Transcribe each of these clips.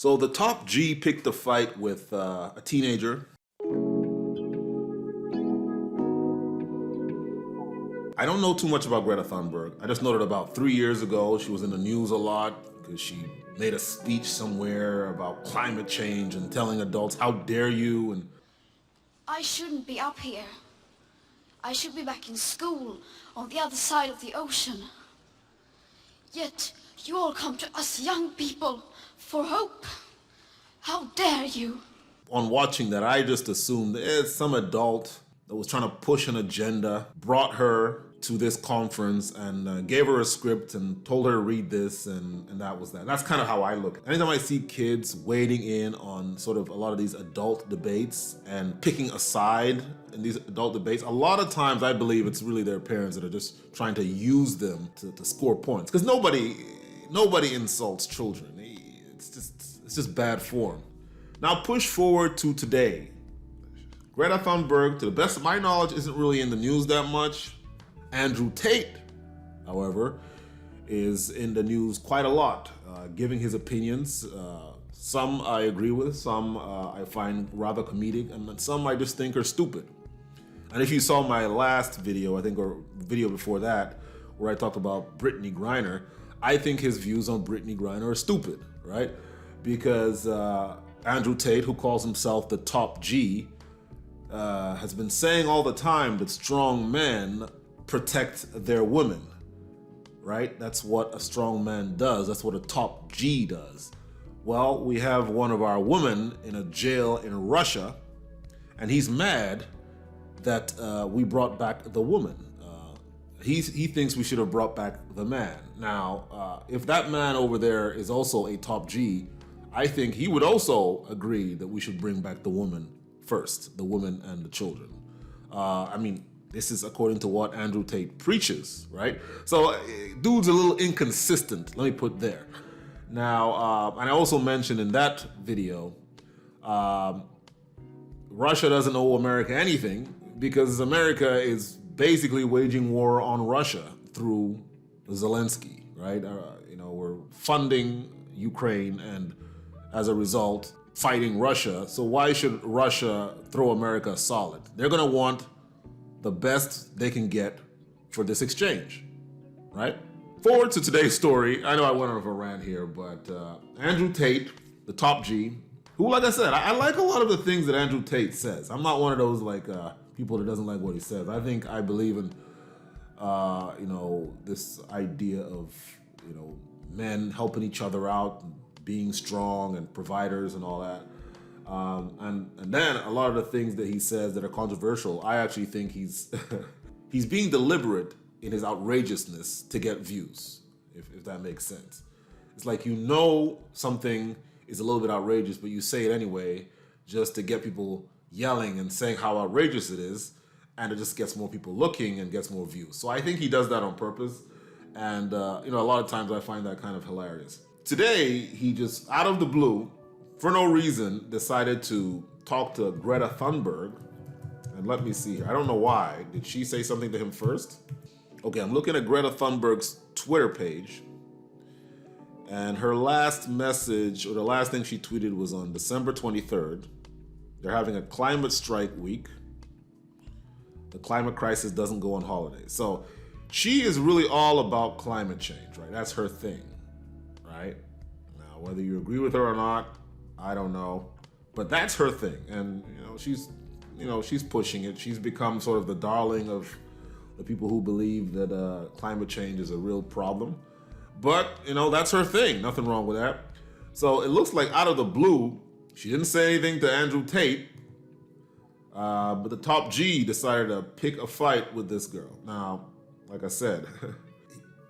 So the top G picked a fight with a teenager. I don't know too much about Greta Thunberg. I just know that about 3 years ago, she was in the news a lot because she made a speech somewhere about climate change and telling adults, how dare you? And I shouldn't be up here. I should be back in school on the other side of the ocean. Yet you all come to us young people for hope. How dare you? on watching that, I just assumed it's some adult that was trying to push an agenda, brought her to this conference and gave her a script and told her to read this, and that was that. That's kind of how I look. Anytime I see kids wading in on sort of a lot of these adult debates and picking a side in these adult debates, a lot of times I believe it's really their parents that are just trying to use them to score points. Because nobody insults children. It's just bad form. Now push forward to today. Greta Thunberg, to the best of my knowledge, isn't really in the news that much. Andrew Tate, however, is in the news quite a lot, giving his opinions. Some I agree with, some I find rather comedic, and some I just think are stupid. And if you saw my last video, I think, or video before that, where I talked about Brittany Griner, I think his views on Brittany Griner are stupid, right? Because Andrew Tate, who calls himself the top G, has been saying all the time that strong men protect their women, right? That's what a strong man does. That's what a top G does. Well, we have one of our women in a jail in Russia, and he's mad that we brought back the woman. He thinks we should have brought back the man. Now, if that man over there is also a top G, I think he would also agree that we should bring back the woman first, the woman and the children. I mean, this is according to what Andrew Tate preaches, right? So dude's a little inconsistent, let me put there. Now, and I also mentioned in that video, Russia doesn't owe America anything because America is basically waging war on Russia through Zelensky, right? We're funding Ukraine and as a result, fighting Russia. So why should Russia throw America solid? They're gonna want the best they can get for this exchange, right? Forward to today's story. I know I went on a rant here, but Andrew Tate, the top G, who, like I said, I like a lot of the things that Andrew Tate says. I'm not one of those people that doesn't like what he says. I believe in this idea of men helping each other out, and being strong and providers and all that. And then a lot of the things that he says that are controversial, I actually think he's he's being deliberate in his outrageousness to get views, if that makes sense. It's like something is a little bit outrageous, but you say it anyway just to get people yelling and saying how outrageous it is, and it just gets more people looking and gets more views. So I think he does that on purpose, and a lot of times I find that kind of hilarious. Today, he just, out of the blue, for no reason, decided to talk to Greta Thunberg. And let me see here. I don't know why. Did she say something to him first? Okay, I'm looking at Greta Thunberg's Twitter page. And her last message, or the last thing she tweeted, was on December 23rd. They're having a climate strike week. The climate crisis doesn't go on holidays. So she is really all about climate change, right? That's her thing. Right? Now, whether you agree with her or not, I don't know, but that's her thing, and she's pushing it. She's become sort of the darling of the people who believe that climate change is a real problem. But that's her thing. Nothing wrong with that. So it looks like out of the blue, she didn't say anything to Andrew Tate, but the top G decided to pick a fight with this girl. Now, like I said.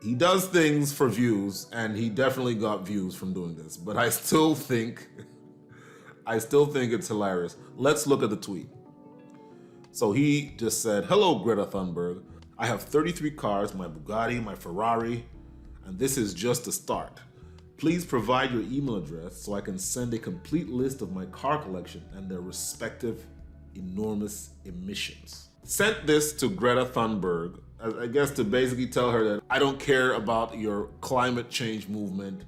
He does things for views, and he definitely got views from doing this, but I still think it's hilarious. Let's look at the tweet. So he just said, "Hello, Greta Thunberg. I have 33 cars, my Bugatti, my Ferrari, and this is just the start. Please provide your email address so I can send a complete list of my car collection and their respective enormous emissions." Sent this to Greta Thunberg, I guess, to basically tell her that I don't care about your climate change movement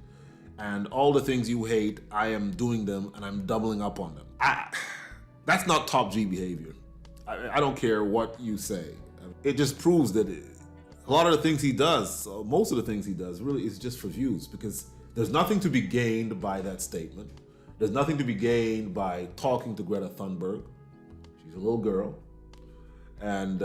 and all the things you hate, I am doing them and I'm doubling up on them. That's not top G behavior. I don't care what you say. It just proves that a lot of the things he does, most of the things he does, really is just for views, because there's nothing to be gained by that statement. There's nothing to be gained by talking to Greta Thunberg. She's a little girl. And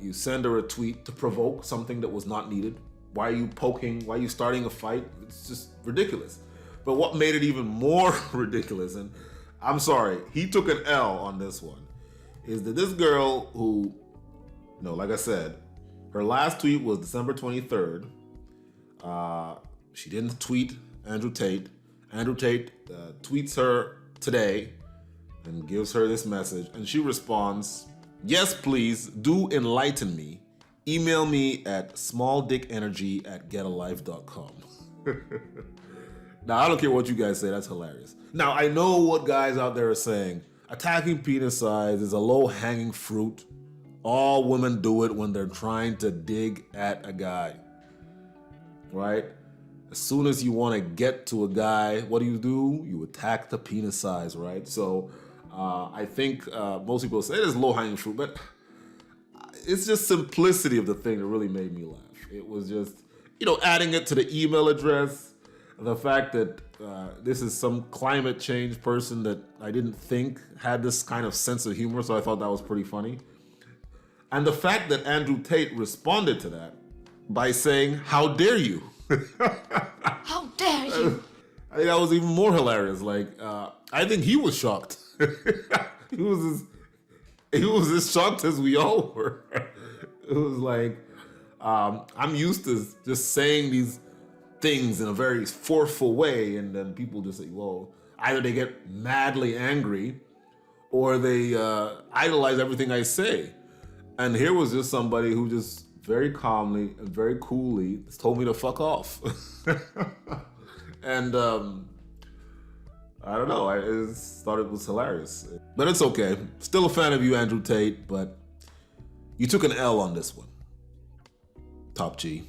you send her a tweet to provoke something that was not needed. Why are you poking? Why are you starting a fight? It's just ridiculous. But what made it even more ridiculous, and I'm sorry, he took an L on this one, is that this girl who, like I said, her last tweet was December 23rd. She didn't tweet Andrew Tate. Andrew Tate tweets her today and gives her this message, and she responds, "Yes, please, do enlighten me. Email me at smalldickenergy@getalife.com." Now, I don't care what you guys say, that's hilarious. Now, I know what guys out there are saying. Attacking penis size is a low-hanging fruit. All women do it when they're trying to dig at a guy, right? As soon as you want to get to a guy, what do? You attack the penis size, right? So I think most people say it is low-hanging fruit, but it's just simplicity of the thing that really made me laugh. It was just, adding it to the email address, the fact that this is some climate change person that I didn't think had this kind of sense of humor, so I thought that was pretty funny. And the fact that Andrew Tate responded to that by saying, "How dare you?" How dare you? I think that was even more hilarious. I think he was shocked. He was as shocked as we all were. It was like, I'm used to just saying these things in a very forceful way, and then people just say, well, either they get madly angry or they idolize everything I say. And here was just somebody who just very calmly and very coolly told me to fuck off. And I don't know, I just thought it was hilarious. But it's okay. Still a fan of you, Andrew Tate, but you took an L on this one. Top G.